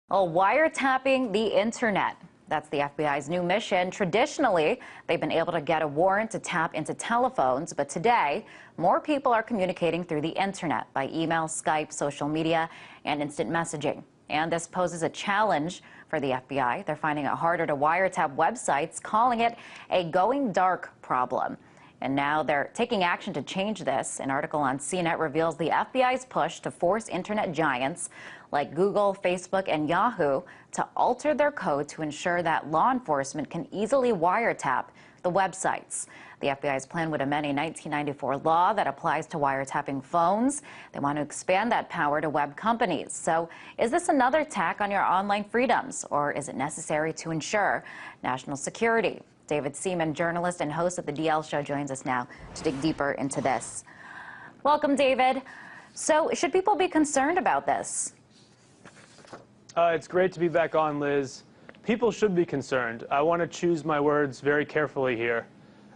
Well, wiretapping the internet. That's the FBI's new mission. Traditionally, they've been able to get a warrant to tap into telephones, but today, more people are communicating through the internet by email, Skype, social media, and instant messaging. And this poses a challenge for the FBI. They're finding it harder to wiretap websites, calling it a going dark problem. And now they're taking action to change this. An article on CNET reveals the FBI's push to force internet giants like Google, Facebook, and Yahoo to alter their code to ensure that law enforcement can easily wiretap the websites. The FBI's plan would amend a 1994 law that applies to wiretapping phones. They want to expand that power to web companies. So is this another attack on your online freedoms, or is it necessary to ensure national security? David Seaman, journalist and host of the DL Show, joins us now to dig deeper into this. Welcome, David. So should people be concerned about this? It's great to be back on, Liz. People should be concerned. I want to choose my words very carefully here.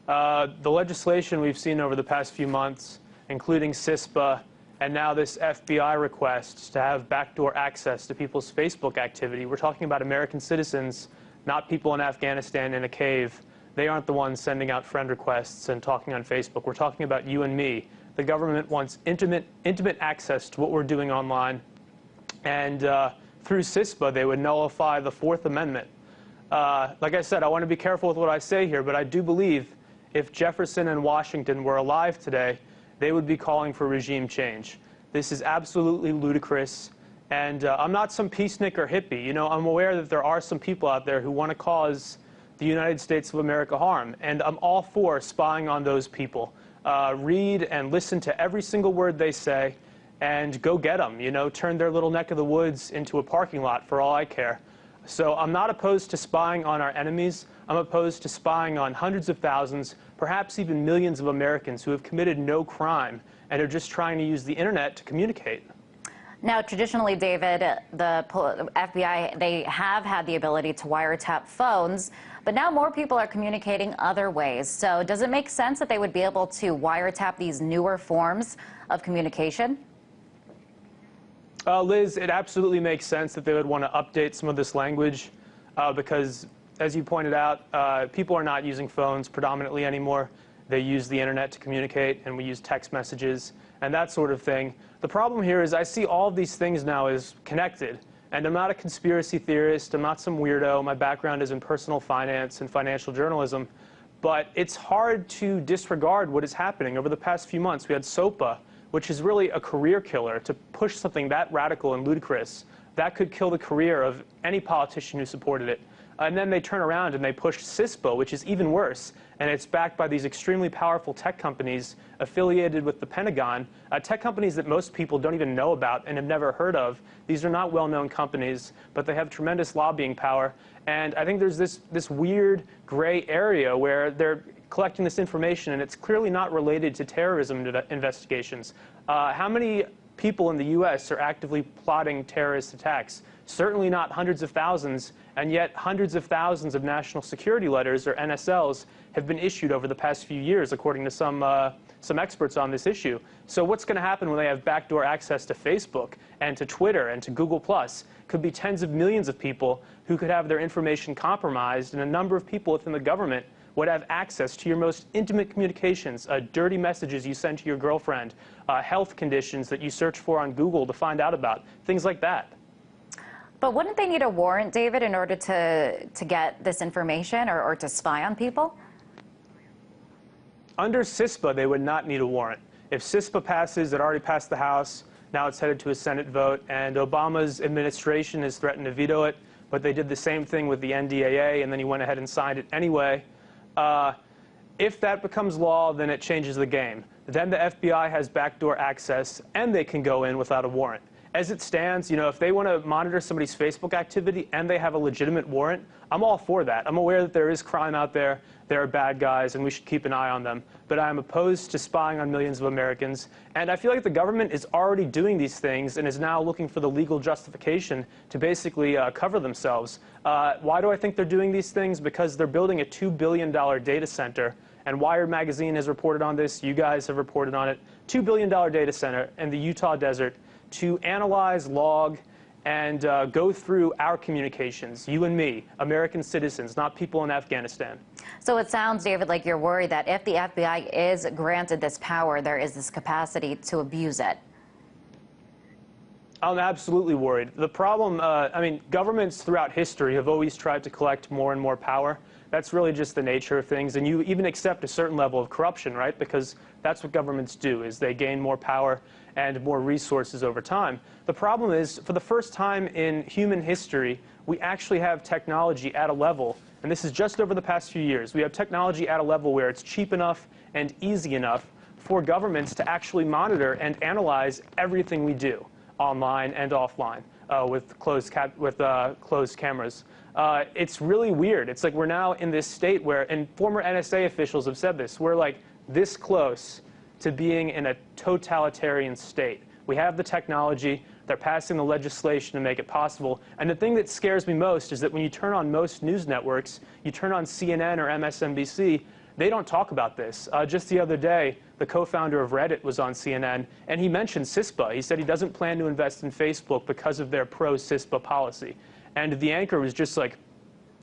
The legislation we've seen over the past few months, including CISPA, and now this FBI request to have backdoor access to people's Facebook activity. We're talking about American citizens, not people in Afghanistan in a cave. They aren't the ones sending out friend requests and talking on Facebook. We're talking about you and me. The government wants intimate access to what we're doing online. And through CISPA, they would nullify the Fourth Amendment. Like I said, I want to be careful with what I say here, but I do believe if Jefferson and Washington were alive today, they would be calling for regime change. This is absolutely ludicrous. And I'm not some peacenik or hippie. You know, I'm aware that there are some people out there who want to cause the United States of America harm. And I'm all for spying on those people. Read and listen to every single word they say and go get them. You know, turn their little neck of the woods into a parking lot for all I care. So I'm not opposed to spying on our enemies. I'm opposed to spying on hundreds of thousands, perhaps even millions of Americans who have committed no crime and are just trying to use the internet to communicate. Now, traditionally, David, the FBI, they have had the ability to wiretap phones, but now more people are communicating other ways. So does it make sense that they would be able to wiretap these newer forms of communication? Liz, it absolutely makes sense that they would want to update some of this language because, as you pointed out, people are not using phones predominantly anymore. They use the internet to communicate, and we use text messages and that sort of thing. The problem here is I see all of these things now as connected. And I'm not a conspiracy theorist. I'm not some weirdo. My background is in personal finance and financial journalism. But it's hard to disregard what is happening. Over the past few months, we had SOPA, which is really a career killer. To push something that radical and ludicrous, that could kill the career of any politician who supported it. And then they turn around and they push CISPA, which is even worse. And it's backed by these extremely powerful tech companies affiliated with the Pentagon, tech companies that most people don't even know about and have never heard of. These are not well-known companies, but they have tremendous lobbying power. And I think there's this weird gray area where they're collecting this information, and it's clearly not related to terrorism investigations. How many people in the U.S. are actively plotting terrorist attacks? Certainly not hundreds of thousands, and yet hundreds of thousands of national security letters, or NSLs, have been issued over the past few years, according to some experts on this issue. So what's going to happen when they have backdoor access to Facebook and to Twitter and to Google+? Could be tens of millions of people who could have their information compromised, and a number of people within the government would have access to your most intimate communications, dirty messages you send to your girlfriend, health conditions that you search for on Google to find out about, things like that. But wouldn't they need a warrant, David, in order to get this information or to spy on people? Under CISPA, they would not need a warrant. If CISPA passes, it already passed the House, now it's headed to a Senate vote, and Obama's administration has threatened to veto it, but they did the same thing with the NDAA, and then he went ahead and signed it anyway. If that becomes law, then it changes the game. Then the FBI has backdoor access, and they can go in without a warrant. As it stands, you know, if they want to monitor somebody's Facebook activity and they have a legitimate warrant, I'm all for that. I'm aware that there is crime out there, there are bad guys, and we should keep an eye on them. But I am opposed to spying on millions of Americans. And I feel like the government is already doing these things and is now looking for the legal justification to basically cover themselves. Why do I think they're doing these things? Because they're building a $2 billion data center. And Wired Magazine has reported on this. You guys have reported on it. $2 billion data center in the Utah desert to analyze, log, and go through our communications, you and me, American citizens, not people in Afghanistan. So it sounds, David, like you're worried that if the FBI is granted this power, there is this capacity to abuse it. I'm absolutely worried. The problem, I mean, governments throughout history have always tried to collect more and more power. That's really just the nature of things. And you even accept a certain level of corruption, right? Because that's what governments do, is they gain more power and more resources over time. The problem is, for the first time in human history, we actually have technology at a level, and this is just over the past few years, we have technology at a level where it's cheap enough and easy enough for governments to actually monitor and analyze everything we do, online and offline, with closed cameras. It's really weird. It's like we're now in this state where, and former NSA officials have said this, we're like this close to being in a totalitarian state. We have the technology, they're passing the legislation to make it possible. And the thing that scares me most is that when you turn on most news networks, you turn on CNN or MSNBC, they don't talk about this. Just the other day, the co-founder of Reddit was on CNN, and he mentioned CISPA. He said he doesn't plan to invest in Facebook because of their pro-CISPA policy. And the anchor was just like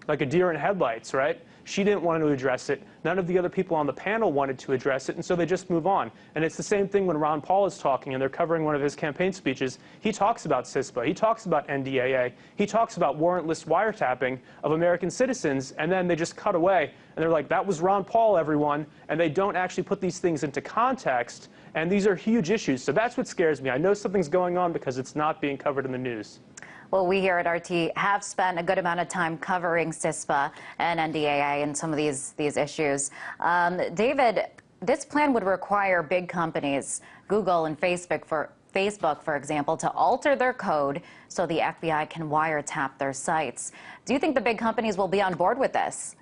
a deer in headlights, right? She didn't want to address it. None of the other people on the panel wanted to address it, and so they just move on. And it's the same thing when Ron Paul is talking, and they're covering one of his campaign speeches. He talks about CISPA. He talks about NDAA. He talks about warrantless wiretapping of American citizens, and then they just cut away. And they're like, that was Ron Paul, everyone. And they don't actually put these things into context, and these are huge issues. So that's what scares me. I know something's going on because it's not being covered in the news. Well, we here at RT have spent a good amount of time covering CISPA and NDAA and some of these issues. David, this plan would require big companies, Google and Facebook, for example, to alter their code so the FBI can wiretap their sites. Do you think the big companies will be on board with this?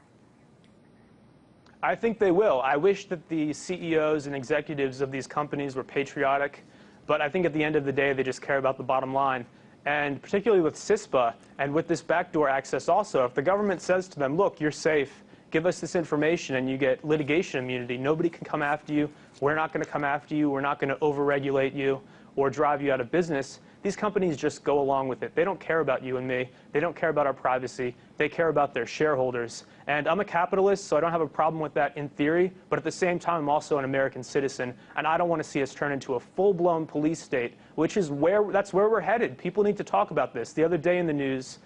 I think they will. I wish that the CEOs and executives of these companies were patriotic, but I think at the end of the day, they just care about the bottom line. And particularly with CISPA and with this backdoor access also, if the government says to them, look, you're safe, give us this information and you get litigation immunity, nobody can come after you, we're not going to come after you, we're not going to overregulate you or drive you out of business, these companies just go along with it. They don't care about you and me. They don't care about our privacy. They care about their shareholders. And I'm a capitalist, so I don't have a problem with that in theory, but at the same time, I'm also an American citizen, and I don't want to see us turn into a full-blown police state, which is that's where we're headed. People need to talk about this. The other day in the news,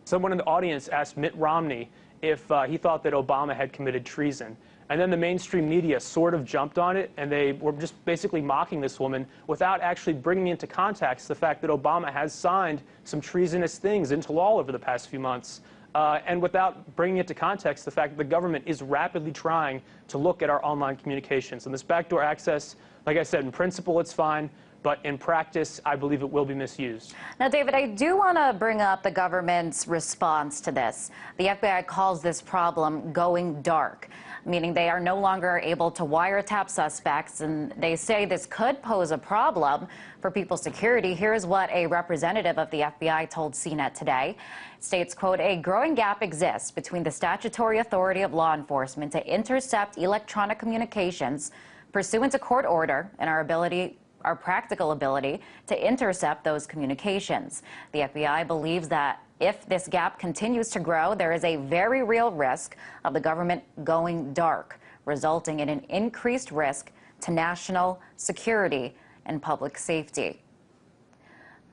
someone in the audience asked Mitt Romney if he thought that Obama had committed treason. And then the mainstream media sort of jumped on it, and they were just basically mocking this woman without actually bringing into context the fact that Obama has signed some treasonous things into law over the past few months, and without bringing into context the fact that the government is rapidly trying to look at our online communications. And this backdoor access, like I said, in principle it's fine, but in practice, I believe it will be misused. Now, David, I do want to bring up the government's response to this. The FBI calls this problem going dark, meaning they are no longer able to wiretap suspects, and they say this could pose a problem for people's security. Here's what a representative of the FBI told CNET today. It states, quote, a growing gap exists between the statutory authority of law enforcement to intercept electronic communications pursuant to court order and our practical ability to intercept those communications. The FBI believes that if this gap continues to grow, there is a very real risk of the government going dark, resulting in an increased risk to national security and public safety.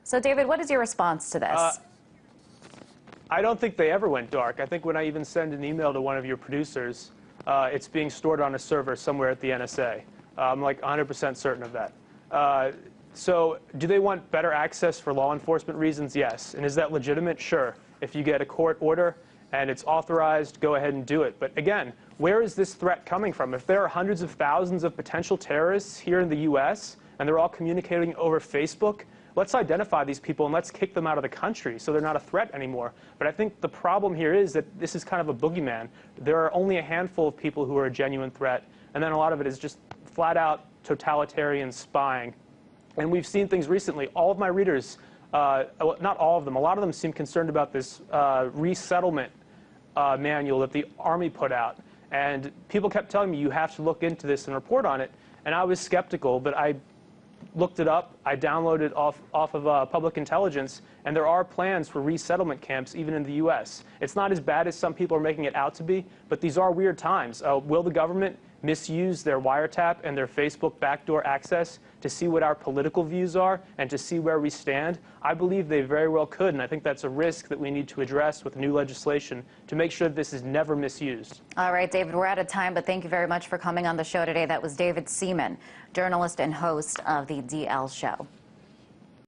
So, David, what is your response to this? I don't think they ever went dark. I think when I even send an email to one of your producers, it's being stored on a server somewhere at the NSA. I'm like 100% certain of that. So do they want better access for law enforcement reasons? Yes. And is that legitimate? Sure. If you get a court order and it's authorized, go ahead and do it. But again, where is this threat coming from? If there are hundreds of thousands of potential terrorists here in the U.S. and they're all communicating over Facebook, let's identify these people and let's kick them out of the country so they're not a threat anymore. But I think the problem here is that this is kind of a boogeyman. There are only a handful of people who are a genuine threat, and then a lot of it is just flat-out totalitarian spying. And we've seen things recently. All of my readers, not all of them, a lot of them seem concerned about this resettlement manual that the Army put out. And people kept telling me, you have to look into this and report on it. And I was skeptical, but I looked it up. I downloaded off of public intelligence, and there are plans for resettlement camps even in the U.S. It's not as bad as some people are making it out to be, but these are weird times. Will the government misuse their wiretap and their Facebook backdoor access to see what our political views are and to see where we stand? I believe they very well could, and I think that's a risk that we need to address with new legislation to make sure that this is never misused. All right, David, we're out of time, but thank you very much for coming on the show today. That was David Seaman, journalist and host of the DL Show.